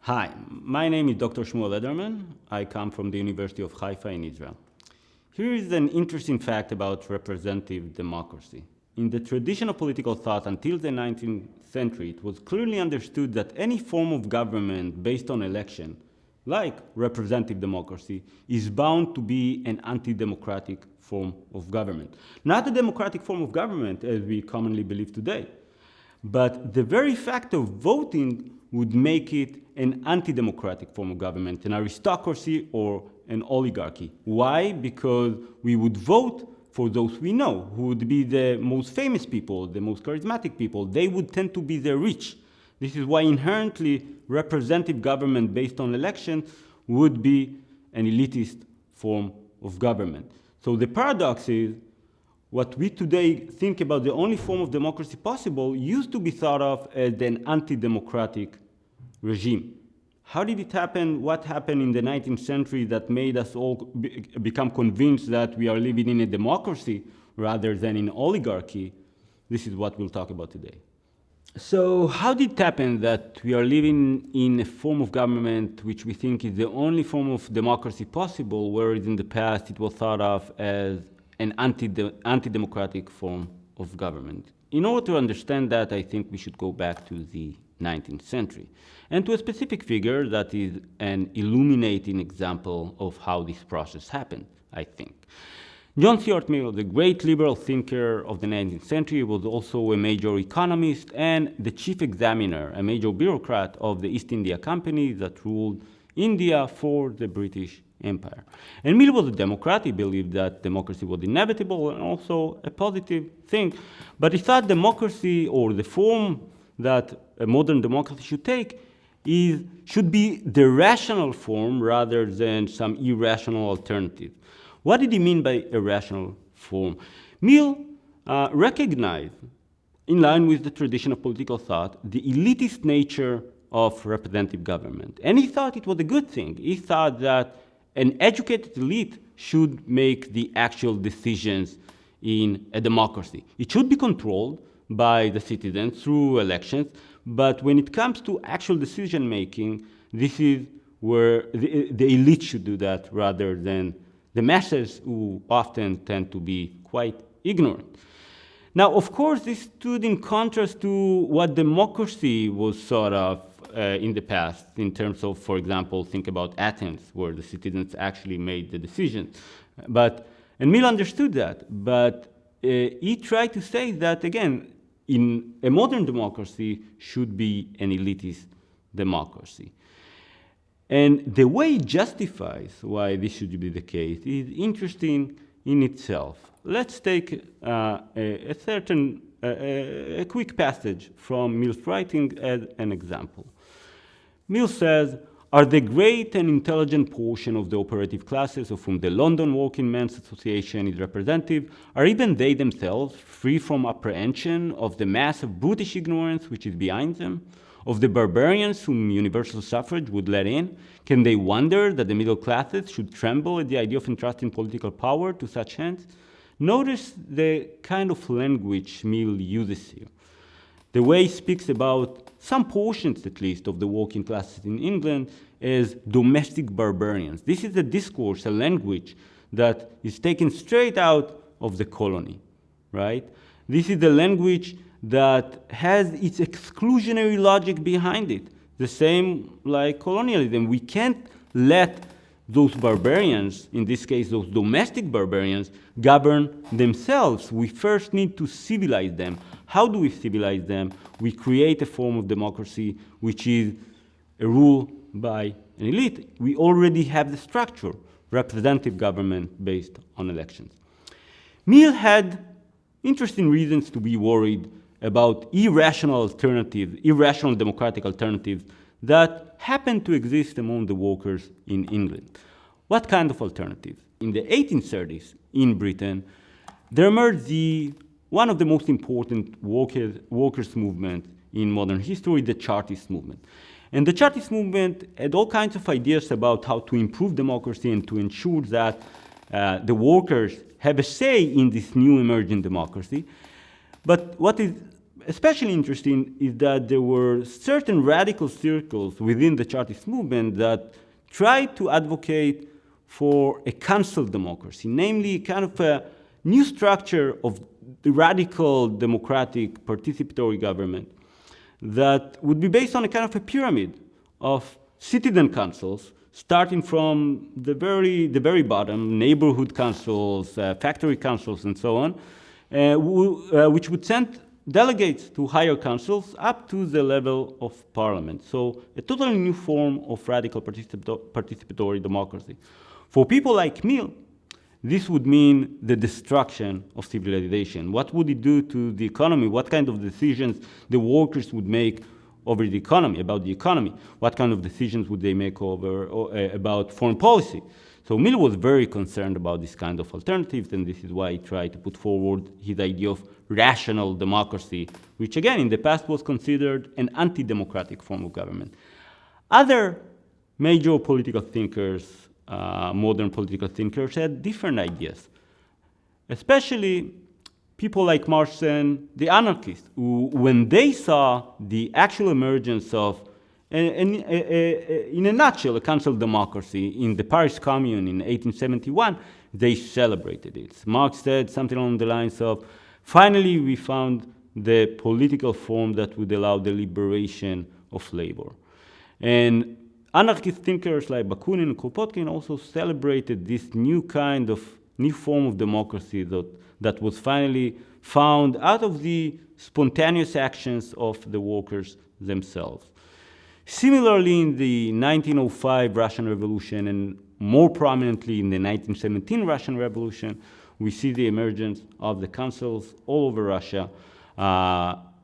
Hi, my name is Dr. Shmuel Lederman. I come from the University of Haifa in Israel. Here is an interesting fact about representative democracy. In the traditional political thought until the 19th century, it was clearly understood that any form of government based on election, like representative democracy, is bound to be an anti-democratic form of government. Not a democratic form of government as we commonly believe today, but the very fact of voting would make it an anti-democratic form of government, an aristocracy or an oligarchy. Why? Because we would vote for those we know, who would be the most famous people, the most charismatic people. They would tend to be the rich. This is why inherently representative government based on election would be an elitist form of government. So the paradox is, what we today think about the only form of democracy possible used to be thought of as an anti-democratic regime. How did it happen? What happened in the 19th century that made us all become convinced that we are living in a democracy rather than in oligarchy? This is what we'll talk about today. So how did it happen that we are living in a form of government which we think is the only form of democracy possible, whereas in the past it was thought of as an anti-democratic form of government? In order to understand that, I think we should go back to the 19th century and to a specific figure that is an illuminating example of how this process happened, I think. John Stuart Mill, the great liberal thinker of the 19th century, was also a major economist and the chief examiner, a major bureaucrat of the East India Company that ruled India for the British Empire. And Mill was a Democrat. He believed that democracy was inevitable and also a positive thing. But he thought democracy, or the form that a modern democracy should take, should be the rational form rather than some irrational alternative. What did he mean by a rational form? Mill recognized, in line with the tradition of political thought, the elitist nature of representative government. And he thought it was a good thing. He thought that an educated elite should make the actual decisions in a democracy. It should be controlled by the citizens through elections, but when it comes to actual decision making, this is where the elite should do that rather than the masses, who often tend to be quite ignorant. Now, of course, this stood in contrast to what democracy was thought of in the past, in terms of, for example, think about Athens, where the citizens actually made the decisions. And Mill understood that, but he tried to say that, again, in a modern democracy should be an elitist democracy. And the way he justifies why this should be the case is interesting in itself. Let's take a quick passage from Mill's writing as an example. Mill says, "Are the great and intelligent portion of the operative classes of whom the London Working Men's Association is representative, are even they themselves free from apprehension of the mass of brutish ignorance which is behind them, of the barbarians whom universal suffrage would let in? Can they wonder that the middle classes should tremble at the idea of entrusting political power to such hands?" Notice the kind of language Mill uses here. The way he speaks about some portions, at least, of the working classes in England as domestic barbarians. This is a discourse, a language that is taken straight out of the colony, right? This is the language that has its exclusionary logic behind it, the same like colonialism. We can't let those barbarians, in this case those domestic barbarians, govern themselves. We first need to civilize them. How do we civilize them? We create a form of democracy which is a rule by an elite. We already have the structure, representative government based on elections. Mill had interesting reasons to be worried about irrational alternatives, irrational democratic alternatives that happen to exist among the workers in England. What kind of alternatives? In the 1830s in Britain, there emerged one of the most important workers' movement in modern history, the Chartist movement. And the Chartist movement had all kinds of ideas about how to improve democracy and to ensure that the workers have a say in this new emerging democracy. But what is especially interesting is that there were certain radical circles within the Chartist movement that tried to advocate for a council democracy, namely kind of a new structure of the radical democratic participatory government that would be based on a kind of a pyramid of citizen councils, starting from the very bottom, neighborhood councils, factory councils, and so on, which would send delegates to higher councils up to the level of parliament. So a totally new form of radical participatory democracy. For people like Mill, this would mean the destruction of civilization. What would it do to the economy? What kind of decisions the workers would make over the economy, about the economy? What kind of decisions would they make about foreign policy? So Mill was very concerned about this kind of alternatives, and this is why he tried to put forward his idea of rational democracy, which again in the past was considered an anti-democratic form of government. Other major political thinkers, modern political thinkers, had different ideas, especially people like Marx, the anarchists, who, when they saw the actual emergence of, in a nutshell, a council democracy in the Paris Commune in 1871, they celebrated it. Marx said something along the lines of, finally we found the political form that would allow the liberation of labor. And anarchist thinkers like Bakunin and Kropotkin also celebrated this new form of democracy that was finally found out of the spontaneous actions of the workers themselves. Similarly, in the 1905 Russian Revolution, and more prominently in the 1917 Russian Revolution, we see the emergence of the councils all over Russia.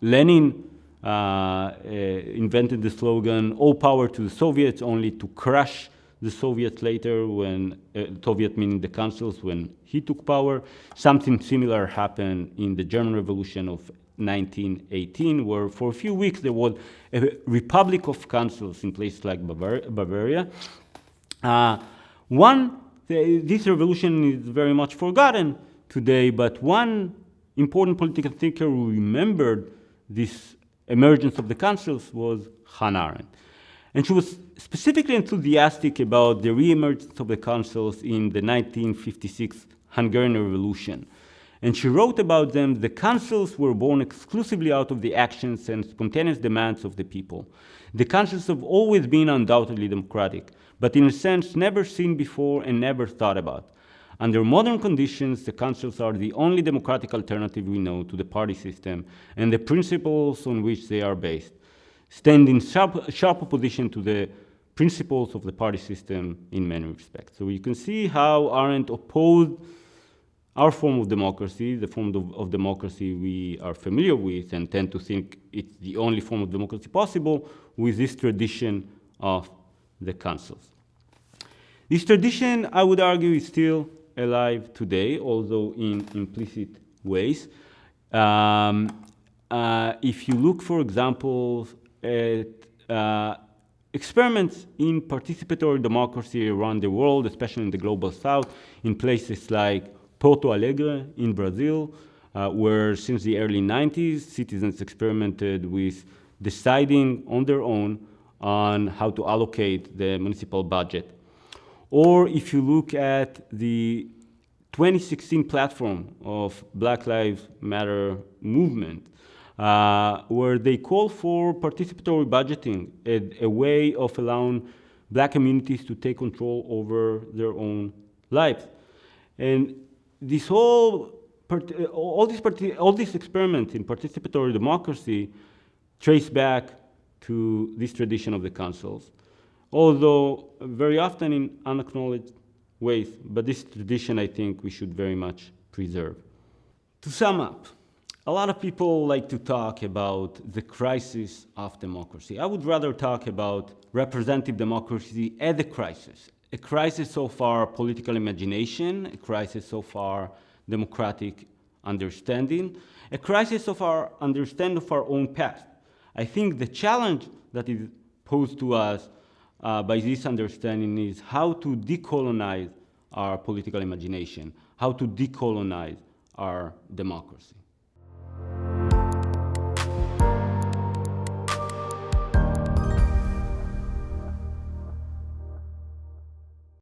Lenin invented the slogan, "All power to the Soviets," only to crush the Soviets later, when Soviet meaning the councils, when he took power. Something similar happened in the German Revolution of 1918, where for a few weeks there was a republic of councils in places like Bavaria. This revolution is very much forgotten today, but one important political thinker who remembered this emergence of the councils was Hannah Arendt. And she was specifically enthusiastic about the re-emergence of the councils in the 1956 Hungarian Revolution. And she wrote about them, "The councils were born exclusively out of the actions and spontaneous demands of the people. The councils have always been undoubtedly democratic, but in a sense never seen before and never thought about. Under modern conditions, the councils are the only democratic alternative we know to the party system and the principles on which they are based, stand in sharp opposition to the principles of the party system in many respects." So you can see how Arendt opposed our form of democracy, the form of democracy we are familiar with and tend to think it's the only form of democracy possible, with this tradition of the councils. This tradition, I would argue, is still alive today, although in implicit ways. If you look, for example, at experiments in participatory democracy around the world, especially in the global south, in places like Porto Alegre in Brazil, where since the early 90s, citizens experimented with deciding on their own on how to allocate the municipal budget. Or if you look at the 2016 platform of Black Lives Matter movement, where they call for participatory budgeting, a way of allowing black communities to take control over their own lives. And this all these experiments in participatory democracy trace back to this tradition of the councils, although very often in unacknowledged ways. But this tradition, I think, we should very much preserve. To sum up, a lot of people like to talk about the crisis of democracy. I would rather talk about representative democracy as a crisis so far political imagination, a crisis so far democratic understanding, a crisis of our understanding of our own past. I think the challenge that is posed to us by this understanding is how to decolonize our political imagination, how to decolonize our democracy.